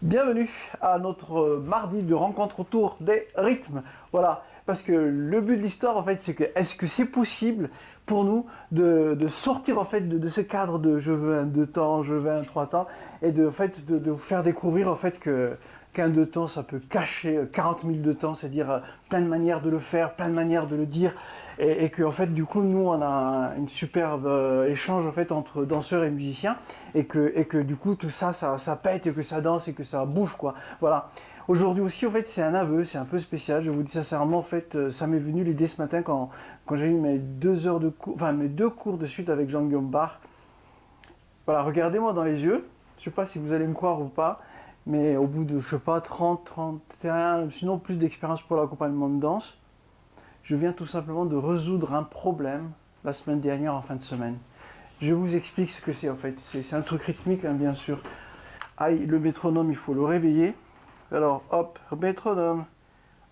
Bienvenue à notre mardi de rencontre autour des rythmes. Voilà, parce que le but de l'histoire, en fait, c'est que est-ce que c'est possible pour nous de sortir en fait de ce cadre de je veux un 2 temps, je veux un 3 temps, et de, en fait, de vous faire découvrir en fait qu'un 2 temps, ça peut cacher 40 000 2 temps, c'est-à-dire plein de manières de le faire, plein de manières de le dire, et que en fait du coup nous on a une superbe échange en fait entre danseurs et musiciens, et que du coup tout ça, ça pète, et que ça danse et que ça bouge quoi. Voilà. Aujourd'hui aussi en fait c'est un aveu, c'est un peu spécial, je vous dis sincèrement en fait ça m'est venu l'idée ce matin quand j'ai eu mes 2 heures de cours, enfin mes 2 cours de suite avec Jean-Guillaume Barre. Voilà, regardez-moi dans les yeux, je sais pas si vous allez me croire ou pas, mais au bout de je sais pas 30, 31, sinon plus d'expérience pour l'accompagnement de danse, je viens tout simplement de résoudre un problème la semaine dernière en fin de semaine. Je vous explique ce que c'est en fait. C'est un truc rythmique, hein, bien sûr. Aïe, le métronome, il faut le réveiller. Alors, hop, métronome.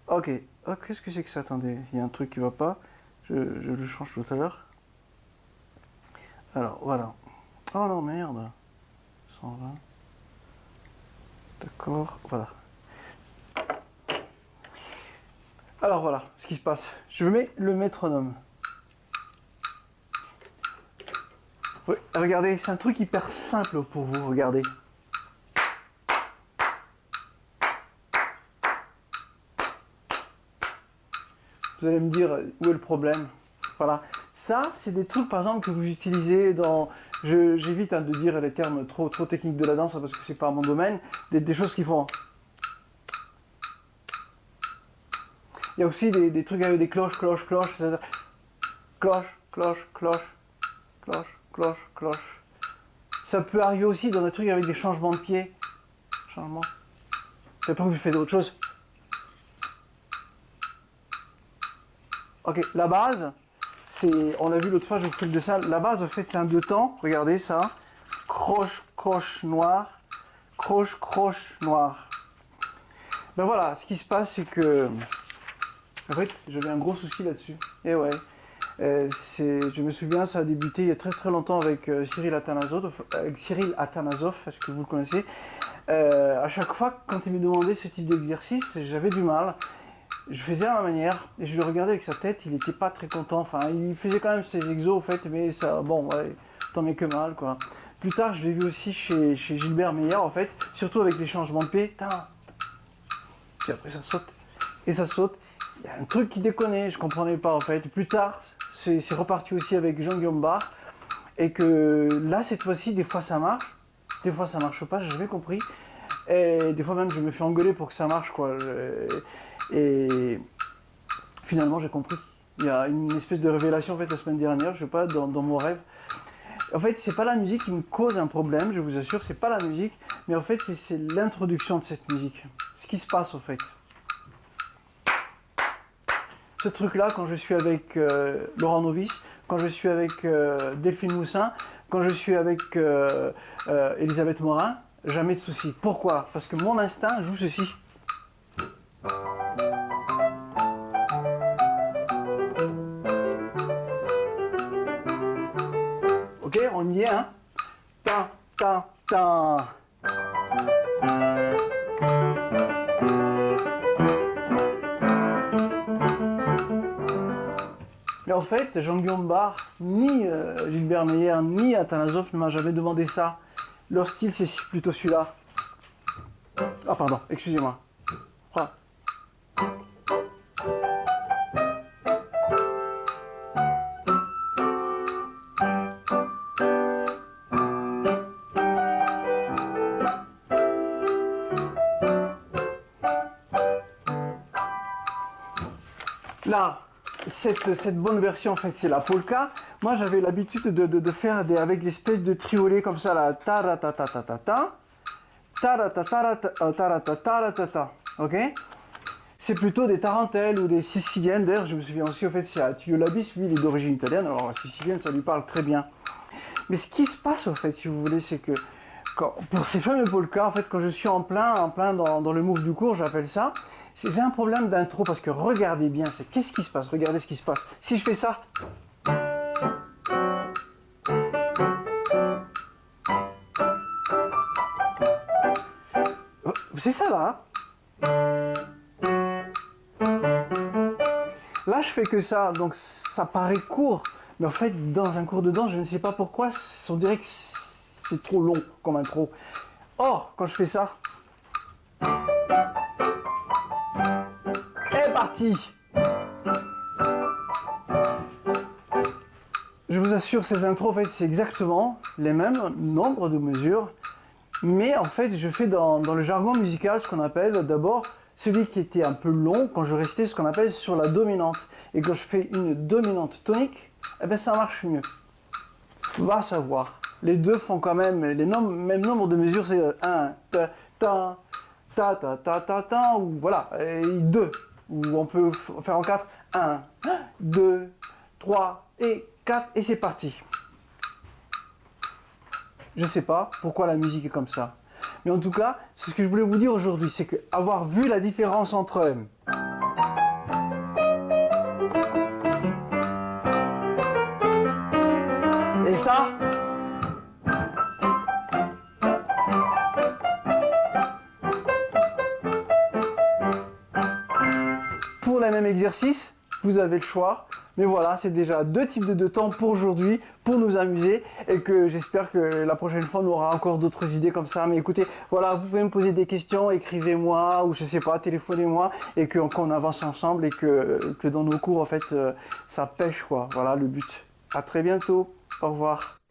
Ok. Oh, qu'est-ce que c'est que ça? Attendez, il y a un truc qui va pas. Je le change tout à l'heure. Alors, voilà. Oh non, merde. 120. D'accord, voilà. Alors voilà ce qui se passe. Je mets le métronome. Oui, regardez, c'est un truc hyper simple pour vous, regardez. Vous allez me dire où est le problème. Voilà. Ça, c'est des trucs par exemple que vous utilisez dans... J'évite de dire les termes trop techniques de la danse parce que c'est pas mon domaine. Des choses qui font... Il y a aussi des trucs avec des cloches, cloche, cloche, cloche. Ça peut arriver aussi dans des trucs avec des changements de pied. Changement. Et après, vous faites d'autres choses. Ok, la base, c'est, on l'a vu l'autre fois, je vous fais le dessin. La base, en fait, c'est un 2 temps. Regardez ça. Croche, croche, noir. Croche, croche, noir. Ben voilà, ce qui se passe, c'est que... En fait, j'avais un gros souci là-dessus. Et ouais. Je me souviens, ça a débuté il y a très longtemps avec Cyril Atanasoff. Est-ce que vous le connaissez? À chaque fois, quand il me demandait ce type d'exercice, j'avais du mal. Je faisais à ma manière, et je le regardais avec sa tête, il n'était pas très content. Enfin, il faisait quand même ses exos, en fait, mais ça, bon, ouais, tant mieux que mal, quoi. Plus tard, je l'ai vu aussi chez Gilbert Meyer, en fait, surtout avec les changements de pied. Puis après, ça saute, et ça saute. Il y a un truc qui déconnait, je comprenais pas, en fait. Plus tard, c'est reparti aussi avec Jean-Guillaume Barre, et que là, cette fois-ci, des fois ça marche, des fois ça marche pas, j'ai jamais compris. Et des fois même, je me fais engueuler pour que ça marche, quoi. Et finalement, j'ai compris. Il y a une espèce de révélation en fait la semaine dernière, je sais pas, dans mon rêve. En fait, c'est pas la musique qui me cause un problème, je vous assure, c'est pas la musique, mais en fait, c'est l'introduction de cette musique. Ce qui se passe en fait. Ce truc-là, quand je suis avec Laurent Novice, quand je suis avec Delphine Moussin, quand je suis avec Elisabeth Morin, jamais de souci. Pourquoi? Parce que mon instinct joue ceci. Ok, on y est, hein? Ta, ta, ta. Mais en fait, Jean-Guillaume Barre, ni Gilbert Meyer, ni Atanasoff ne m'a jamais demandé ça. Leur style, c'est plutôt celui-là. Ah, pardon, excusez-moi. Ah. Là, cette bonne version, en fait, c'est la polka. Moi, j'avais l'habitude de faire avec des espèces de triolets comme ça, là. Ta-ra-ta-ta-ta-ta-ta. Ta-ra-ta-ta-ta-ta-ta-ta. Ok? C'est plutôt des tarentelles ou des siciliennes. D'ailleurs, je me souviens aussi, en fait, c'est Attilio Labis, lui, il est d'origine italienne. Alors, la sicilienne, ça lui parle très bien. Mais ce qui se passe, en fait, si vous voulez, c'est que pour ces fameux polkas, en fait, quand je suis en plein dans le move du cours, j'appelle ça, j'ai un problème d'intro parce que regardez bien, c'est qu'est-ce qui se passe? Regardez ce qui se passe. Si je fais ça, C'est ça là. Là, je fais que ça, donc ça paraît court. Mais en fait, dans un cours de danse, je ne sais pas pourquoi, on dirait que c'est trop long comme intro. Or, quand je fais ça, est parti. Je vous assure, ces intros, en fait, c'est exactement les mêmes nombres de mesures. Mais en fait, je fais dans le jargon musical ce qu'on appelle d'abord celui qui était un peu long quand je restais ce qu'on appelle sur la dominante. Et quand je fais une dominante tonique, eh ben ça marche mieux. Va savoir. Les deux font quand même même nombre de mesures, c'est 1, ta, ta, ta, ta, ta, ta, ta, ou voilà, et 2. Ou on peut faire en 4, 1, 2, 3 et 4, et c'est parti. Je sais pas pourquoi la musique est comme ça. Mais en tout cas, ce que je voulais vous dire aujourd'hui, c'est que avoir vu la différence entre et ça, pour le même exercice, vous avez le choix. Mais voilà, c'est déjà 2 types de temps pour aujourd'hui, pour nous amuser, et que j'espère que la prochaine fois, on aura encore d'autres idées comme ça. Mais écoutez, voilà, vous pouvez me poser des questions, écrivez-moi, ou je sais pas, téléphonez-moi, et qu'on avance ensemble, et que dans nos cours, en fait, ça pêche, quoi. Voilà le but. À très bientôt. Au revoir.